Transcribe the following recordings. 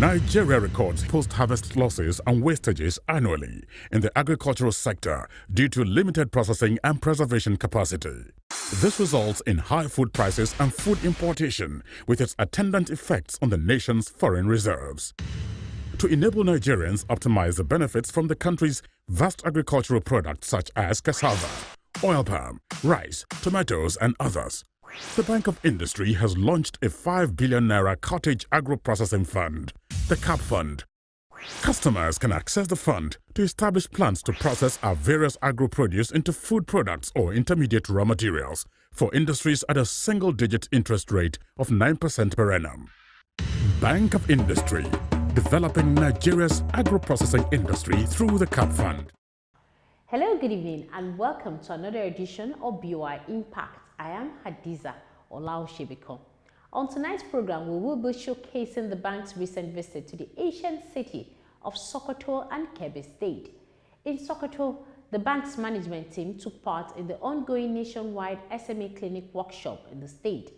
Nigeria records post-harvest losses and wastages annually in the agricultural sector due to limited processing and preservation capacity. This results in high food prices and food importation, with its attendant effects on the nation's foreign reserves. To enable Nigerians optimize the benefits from the country's vast agricultural products such as cassava, oil palm, rice, tomatoes, and others, the Bank of Industry has launched a 5 billion naira cottage agro-processing fund, the CAP Fund. Customers can access the fund to establish plans to process our various agro-produce into food products or intermediate raw materials for industries at a single-digit interest rate of 9% per annum. Bank of Industry, developing Nigeria's agro-processing industry through the CAP Fund. Hello, good evening, and welcome to another edition of BOI Impact. I am Hadiza, Olaosebikan. On tonight's program, we will be showcasing the bank's recent visit to the ancient city of Sokoto and Kebbi State. In Sokoto, the bank's management team took part in the ongoing nationwide SME clinic workshop in the state.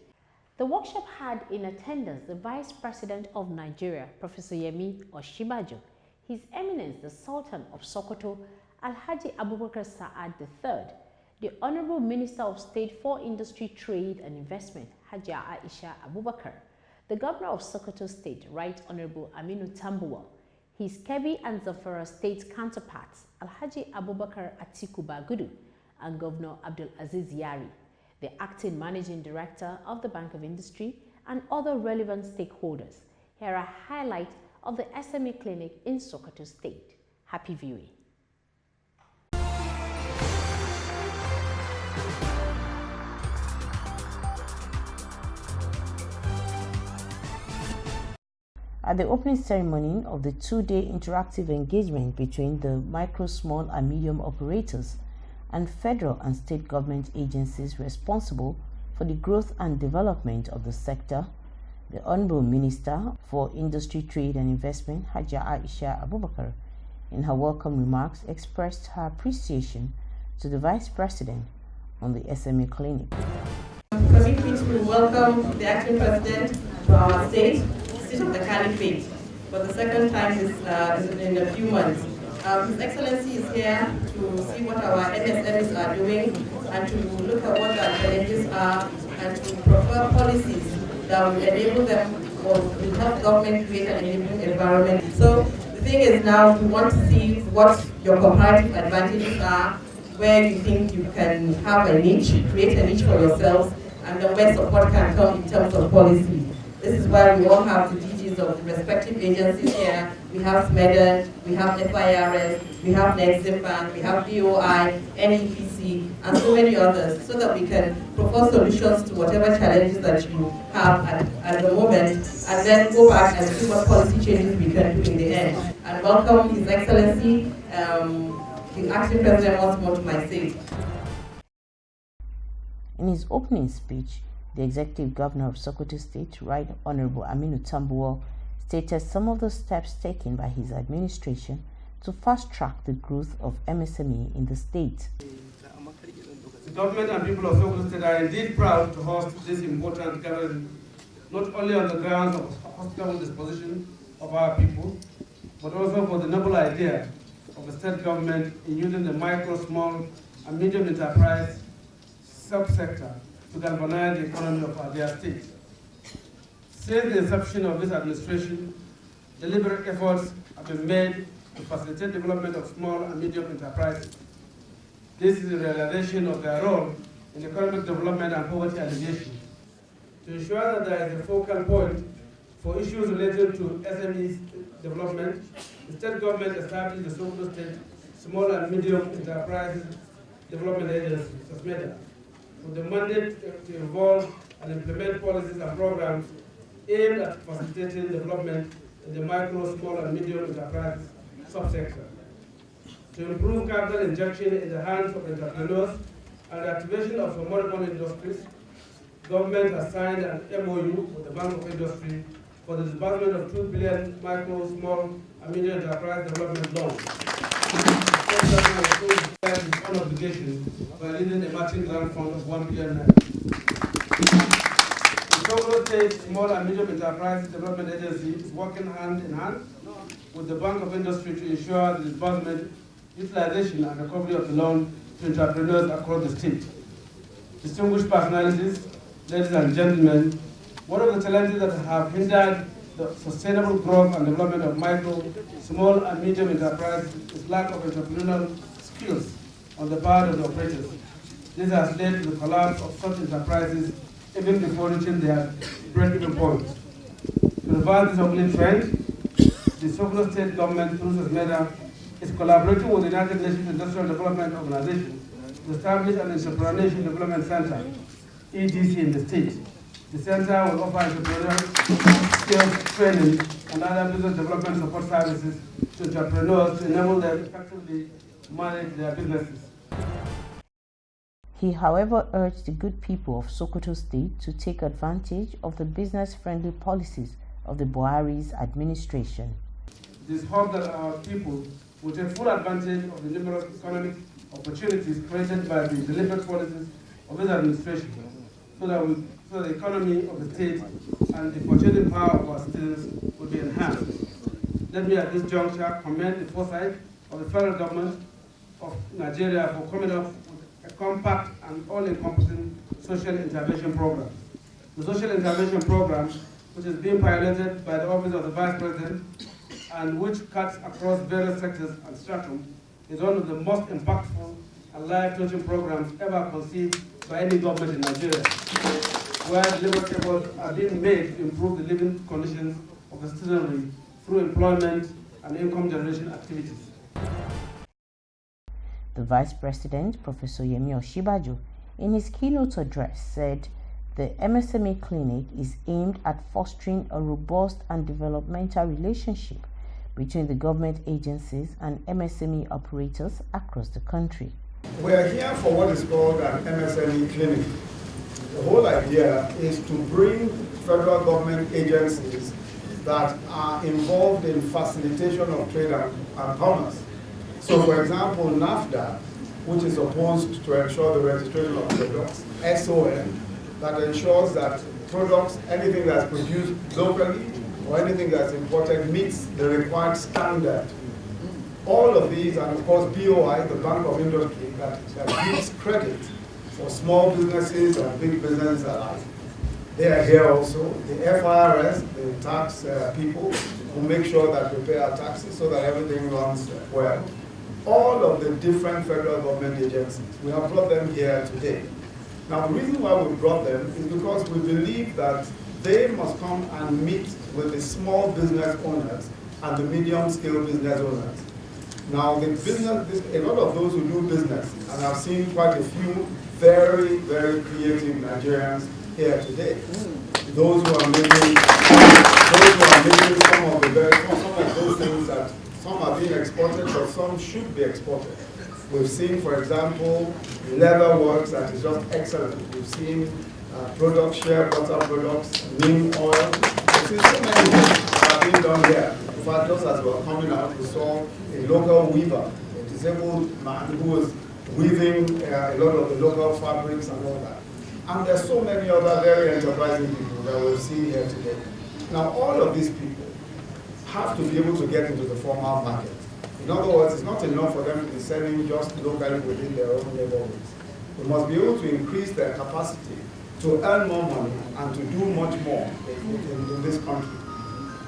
The workshop had in attendance the Vice President of Nigeria, Professor Yemi Osinbajo, His Eminence the Sultan of Sokoto, Alhaji Abubakar Sa'ad III, the Honorable Minister of State for Industry, Trade and Investment, Hajia Aisha Abubakar, the Governor of Sokoto State, Right Honorable Aminu Tambuwal, his Kebbi and Zamfara State counterparts, Alhaji Abubakar Atiku Bagudu, and Governor Abdul Aziz Yari, the Acting Managing Director of the Bank of Industry, and other relevant stakeholders. Here are highlights of the SME clinic in Sokoto State. Happy viewing. At the opening ceremony of the two-day interactive engagement between the micro, small and medium operators and federal and state government agencies responsible for the growth and development of the sector, the Honorable Minister for Industry, Trade and Investment, Hajia Aisha Abubakar, in her welcome remarks expressed her appreciation to the Vice President on the SME clinic. Permit me to welcome the Acting President to our state of the Caliphate for the second time in a few months. His Excellency is here to see what our MSMEs are doing and to look at what our challenges are and to prefer policies that will enable them or will help government create an enabling environment. So the thing is now we want to see what your comparative advantages are, where you think you can have a niche, create a niche for yourselves, and then where support can come in terms of policy. This is why we all have the DGs of the respective agencies here. We have SMEDA, we have FIRS, we have NEXIFAN, we have BOI, NEPC, and so many others, so that we can propose solutions to whatever challenges that you have at the moment, and then go back and see what policy changes we can do in the end. And welcome His Excellency, the Acting President once more to my state. In his opening speech, the Executive Governor of Sokoto State, Right Honorable Aminu Tambuwal, stated some of the steps taken by his administration to fast-track the growth of MSME in the state. The government and people of Sokoto State are indeed proud to host this important gathering, not only on the grounds of hospitable disposition of our people, but also for the noble idea of the state government in using the micro, small, and medium enterprise subsector to galvanize the economy of their state. Since the inception of this administration, deliberate efforts have been made to facilitate development of small and medium enterprises. This is the realization of their role in economic development and poverty alleviation. To ensure that there is a focal point for issues related to SME development, the state government established the Sokoto State Small and Medium Enterprises Development Agency, SMEDA, with the mandate to involve and implement policies and programs aimed at facilitating development in the micro, small, and medium enterprise subsector. To improve capital injection in the hands of entrepreneurs and the activation of commodity industries, government has signed an MOU with the Bank of Industry for the disbursement of 2 billion micro, small, and medium enterprise development loans. Its own obligation by leading a matching grant fund of 1 billion naira. Sokoto State Small and Medium Enterprise Development Agency is working hand in hand with the Bank of Industry to ensure the disbursement, utilization, and recovery of the loan to entrepreneurs across the state. Distinguished personalities, ladies and gentlemen, one of the challenges that have hindered the sustainable growth and development of micro, small, and medium enterprises is lack of entrepreneurial skills on the part of the operators. This has led to the collapse of such enterprises even before reaching their break-even point. To reverse this ugly trend, the Sokoto State government, through SESMEDA, is collaborating with the United Nations Industrial Development Organization to establish an Entrepreneurship Development Center, EDC, in the state. The center will offer entrepreneurial skills training and other business development support services to entrepreneurs to enable them effectively manage their businesses. He, however, urged the good people of Sokoto State to take advantage of the business-friendly policies of the Buhari's administration. It is hoped that our people will take full advantage of the numerous economic opportunities created by the deliberate policies of this administration, so that the economy of the state and the purchasing power of our citizens will be enhanced. Let me at this juncture commend the foresight of the federal government of Nigeria for coming up with a compact and all-encompassing social intervention program. The social intervention program, which is being piloted by the Office of the Vice President and which cuts across various sectors and stratum, is one of the most impactful and life-changing programs ever conceived by any government in Nigeria, where deliberate efforts are being made to improve the living conditions of the citizenry through employment and income generation activities. The Vice President, Professor Osinbajo, in his keynote address said the MSME clinic is aimed at fostering a robust and developmental relationship between the government agencies and MSME operators across the country. We are here for what is called an MSME clinic. The whole idea is to bring federal government agencies that are involved in facilitation of trade and commerce. So, for example, NAFTA, which is supposed to ensure the registration of products, SON, that ensures that products, anything that's produced locally or anything that's imported meets the required standard. All of these, and of course BOI, the Bank of Industry, that gives credit for small businesses and big businesses alike. They are here also. The FIRS, the tax people, who make sure that we pay our taxes so that everything runs well. All of the different federal government agencies, we have brought them here today. Now, the reason why we brought them is because we believe that they must come and meet with the small business owners and the medium-scale business owners. Now, the business, a lot of those who do business, and I've seen quite a few very, very creative Nigerians here today. Those who are making some of those things that some are being exported, but some should be exported. We've seen, for example, leather works that is just excellent. We've seen product share, butter products, neem oil. We've seen so many things that are being done here. In fact, just as we were coming out, we saw a local weaver, a disabled man who was weaving a lot of the local fabrics and all that. And there's so many other very enterprising people that we've seen here today. Now, all of these people have to be able to get into the formal market. In other words, it's not enough for them to be selling just locally within their own neighborhoods. We must be able to increase their capacity to earn more money and to do much more in this country.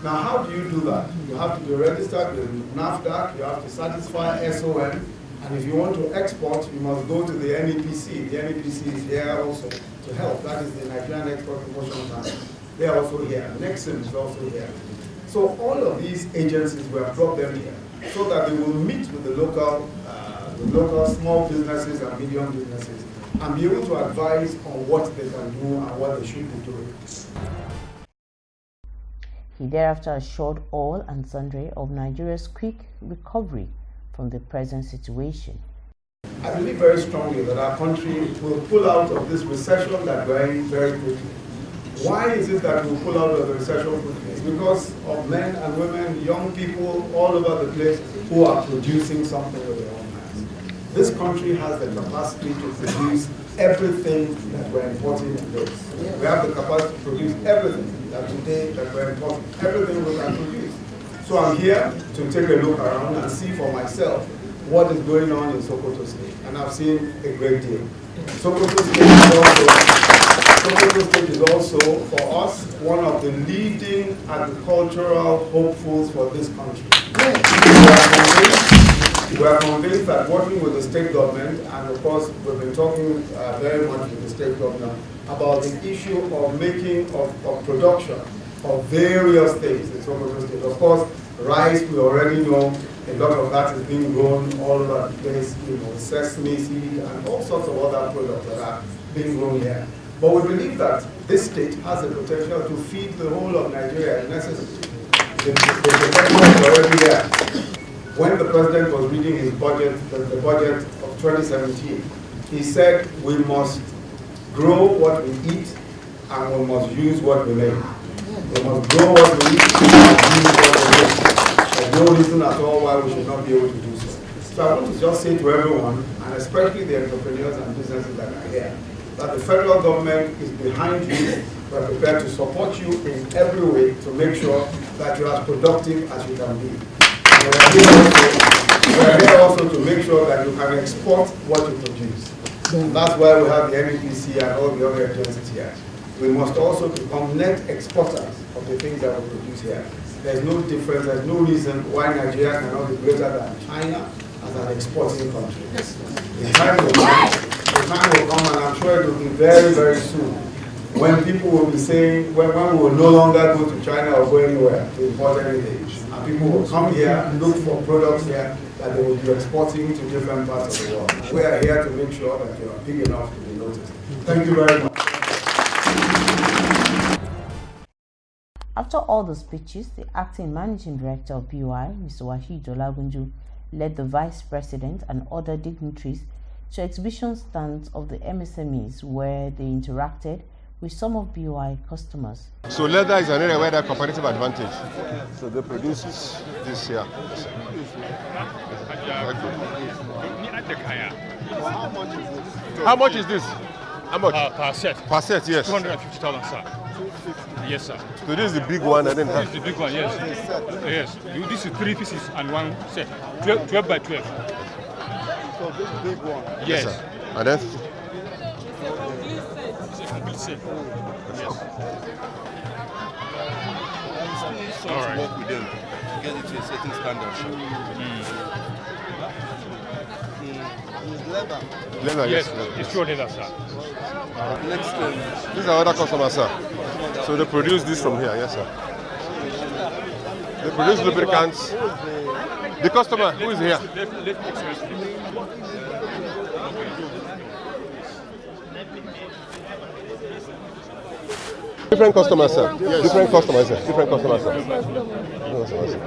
Now, how do you do that? You have to be registered with NAFTA, you have to satisfy SON, and if you want to export, you must go to the NEPC. The NEPC is here also to help. That is the Nigerian Export Promotion Council. They are also here. Nexum is also here. So all of these agencies, we have brought them here so that they will meet with the local small businesses and medium businesses and be able to advise on what they can do and what they should be doing. He thereafter assured all and sundry of Nigeria's quick recovery from the present situation. I believe very strongly that our country will pull out of this recession that we're in very quickly. Why is it that we'll pull out of the recession quickly? It's because of men and women, young people all over the place who are producing something with their own hands. This country has the capacity to produce everything that we're importing today. We have the capacity to produce everything that today that we're importing, everything we can produce. So I'm here to take a look around and see for myself what is going on in Sokoto State. And I've seen a great deal. Sokoto State is also, for us, one of the leading agricultural hopefuls for this country. We are convinced that working with the state government, and of course we've been talking very much with the state government about the issue of making of production of various things in Sokoto State. Of course, rice, we already know a lot of that is being grown all over the place, sesame seed and all sorts of other products that are being grown here. But we believe that this state has the potential to feed the whole of Nigeria in necessity. The potential is already there. When the president was reading his budget, the budget of 2017, he said we must grow what we eat and we must use what we make. We must grow what we eat and use what we make. There's no reason at all why we should not be able to do so. So I want to just say to everyone, and especially the entrepreneurs and businesses that are here, that the federal government is behind you. We're prepared to support you in every way to make sure that you're as productive as you can be. We're here also to make sure that you can export what you produce. And that's why we have the MEPC and all the other agencies here. We must also become net exporters of the things that we produce here. There's no difference, there's no reason why Nigeria cannot be greater than China as an exporting country. The time will come, and I'm sure it will be very, very soon, when people will be saying, when we will no longer go to China or go anywhere to import anything. And people will come here, look for products here that they will be exporting to different parts of the world. We are here to make sure that you are big enough to be noticed. Thank you very much. After all the speeches, the acting managing director of BUI, Mr. Wahid Olagunju, led the vice president and other dignitaries to exhibition stands of the MSMEs where they interacted with some of BUI customers. So leather is an area where there are competitive advantage. So they produce this here. How much is this? How much? Per set. Per set, yes. 250,000, sir. Yes, sir. So this is the big one, and then This is the big one, yes. Yes. This is 3 pieces and 1 set. 12 by 12. So this big one. Yes. sir. And then It's a complete set. Yes. All right. Work with them to get it to a certain standard. leather, Yes, leather. it's pure leather, sir. Next, These are other customers, sir. So they produce this from here, yes, sir. They produce lubricants. The customer, who is here? Different customers, sir. Yes. Different customers, sir. Different customers, sir. Different customers, sir.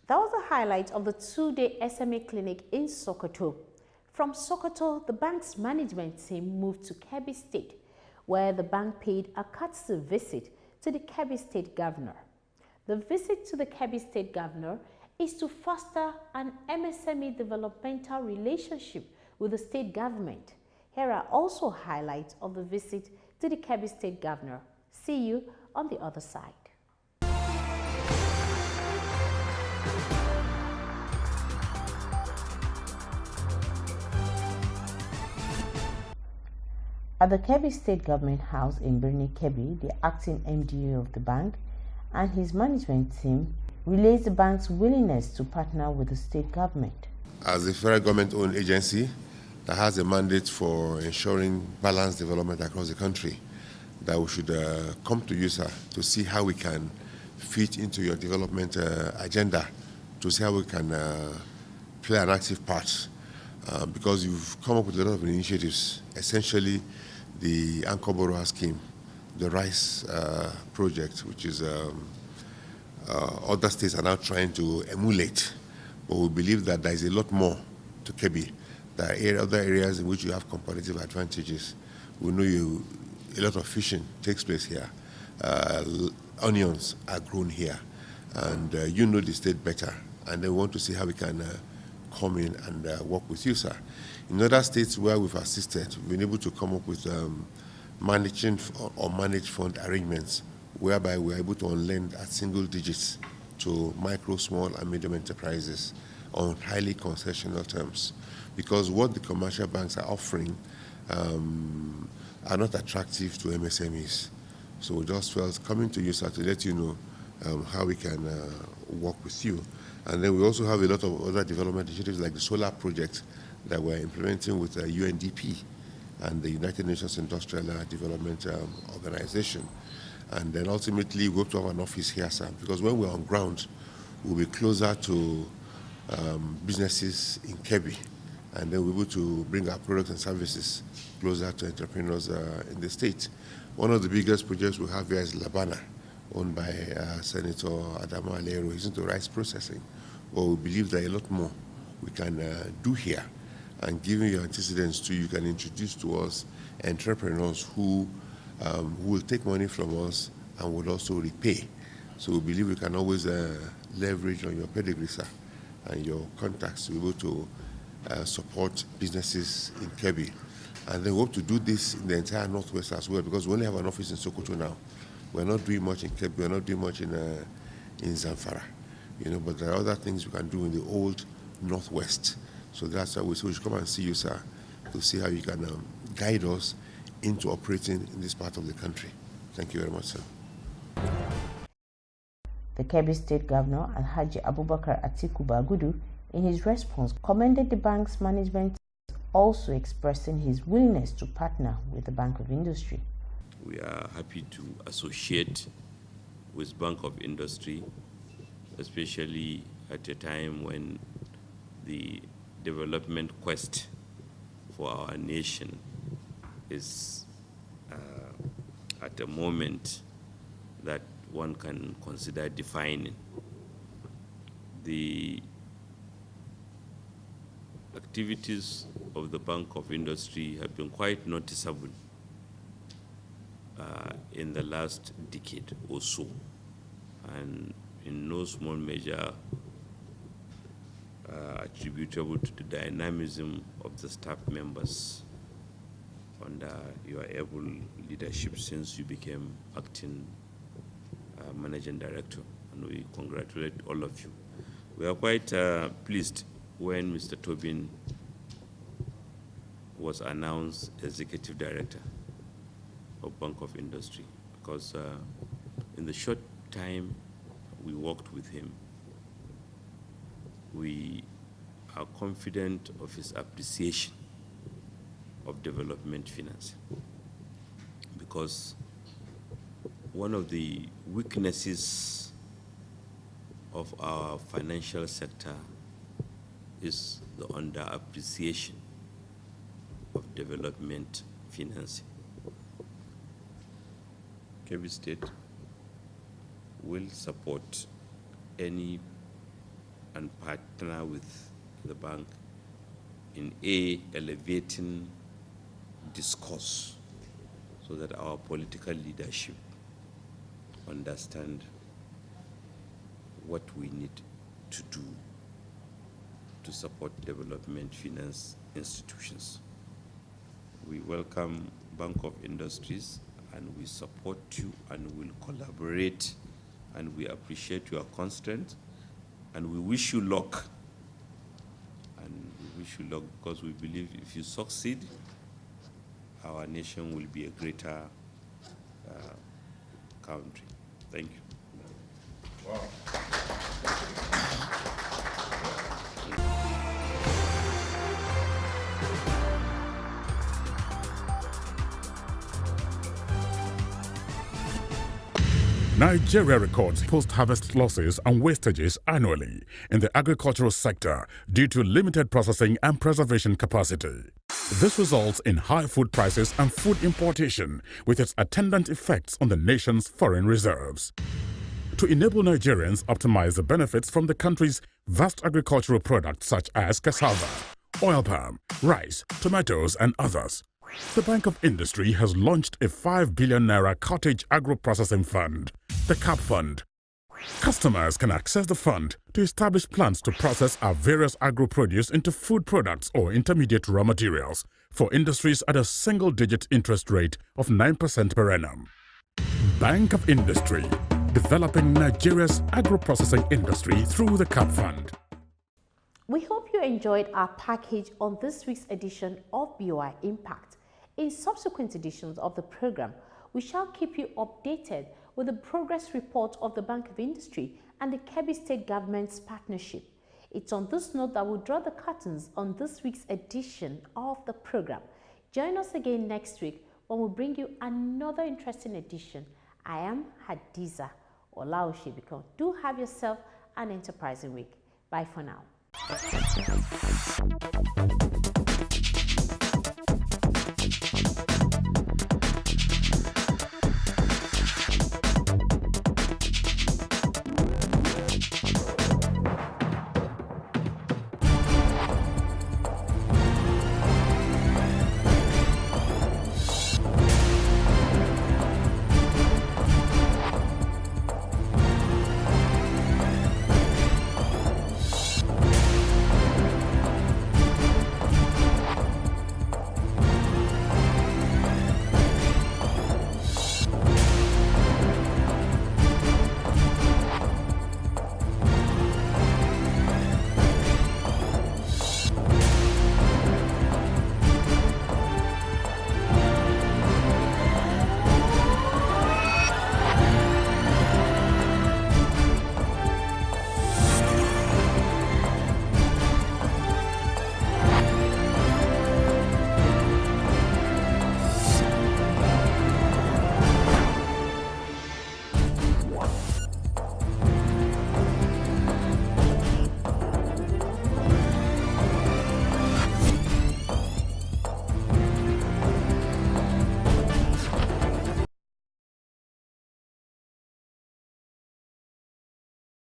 That was the highlight of the 2-day SME clinic in Sokoto. From Sokoto, the bank's management team moved to Kebbi State, where the bank paid a courtesy visit to the Kebbi State governor. The visit to the Kebbi State governor is to foster an MSME developmental relationship with the state government. Here are also highlights of the visit to the Kebbi State governor. See you on the other side. At the Kebbi State Government House in Birni Kebbi, the acting MD of the bank and his management team relays the bank's willingness to partner with the state government. As a federal government-owned agency that has a mandate for ensuring balanced development across the country, that we should come to you, sir, to see how we can fit into your development agenda, to see how we can play an active part. Because you've come up with a lot of initiatives, essentially the Anchor Borrower Scheme, the Rice project, which is other states are now trying to emulate. But we believe that there is a lot more to Kebbi. There are other areas in which you have competitive advantages. We know a lot of fishing takes place here. Onions are grown here. And you know the state better. And they want to see how we can come in and work with you, sir. In other states where we've assisted, we've been able to come up with managing or managed fund arrangements whereby we're able to lend at single digits to micro, small, and medium enterprises on highly concessional terms. Because what the commercial banks are offering are not attractive to MSMEs. So we just felt coming to you, sir, to let you know how we can work with you. And then we also have a lot of other development initiatives like the solar project that we're implementing with UNDP and the United Nations Industrial Development Organization. And then ultimately we hope to have an office here, sir, because when we're on ground, we'll be closer to businesses in Kebbi, and then we're able to bring our products and services closer to entrepreneurs in the state. One of the biggest projects we have here is Labana, owned by Senator Adama Alero. He's into rice processing. But we believe there are a lot more we can do here. And giving your antecedents to you can introduce to us entrepreneurs who will take money from us and will also repay. So we believe we can always leverage on your pedigree, sir, and your contacts to be able to support businesses in Kebbi. And then we hope to do this in the entire Northwest as well, because we only have an office in Sokoto now. We're not doing much in Kebbi, we're not doing much in Zamfara, but there are other things we can do in the old Northwest. So that's why we should come and see you, sir, to see how you can guide us into operating in this part of the country. Thank you very much, sir. The Kebbi State Governor, Alhaji Abubakar Atiku Bagudu, in his response, commended the bank's management, also expressing his willingness to partner with the Bank of Industry. We are happy to associate with Bank of Industry, especially at a time when the development quest for our nation is at a moment that one can consider defining. The activities of the Bank of Industry have been quite noticeable in the last decade or so, and in no small measure attributable to the dynamism of the staff members under your able leadership since you became acting managing director, and we congratulate all of you. We are quite pleased when Mr. Tobin was announced executive director of Bank of Industry, because in the short time we worked with him, we are confident of his appreciation of development finance, because one of the weaknesses of our financial sector is the underappreciation of development financing. Kebbi State will support any and partner with the bank in elevating discourse so that our political leadership understand what we need to do to support development finance institutions. We welcome Bank of Industries, and we support you and will collaborate, and we appreciate your constraint, and we wish you luck. And we wish you luck because we believe if you succeed, our nation will be a greater country. Thank you. Wow. Nigeria records post-harvest losses and wastages annually in the agricultural sector due to limited processing and preservation capacity. This results in high food prices and food importation, with its attendant effects on the nation's foreign reserves. To enable Nigerians optimize the benefits from the country's vast agricultural products such as cassava, oil palm, rice, tomatoes, and others, the Bank of Industry has launched a 5 billion naira cottage agro-processing fund, the CAP Fund. Customers can access the fund to establish plans to process our various agro-produce into food products or intermediate raw materials for industries at a single-digit interest rate of 9% per annum. Bank of Industry, developing Nigeria's agro-processing industry through the CAP Fund. We hope you enjoyed our package on this week's edition of BOI Impact. In subsequent editions of the program, we shall keep you updated with the progress report of the Bank of Industry and the Kebbi State Government's partnership. It's on this note that we'll draw the curtains on this week's edition of the program. Join us again next week when we'll bring you another interesting edition. I am Hadiza Olaosebikan. Do have yourself an enterprising week. Bye for now.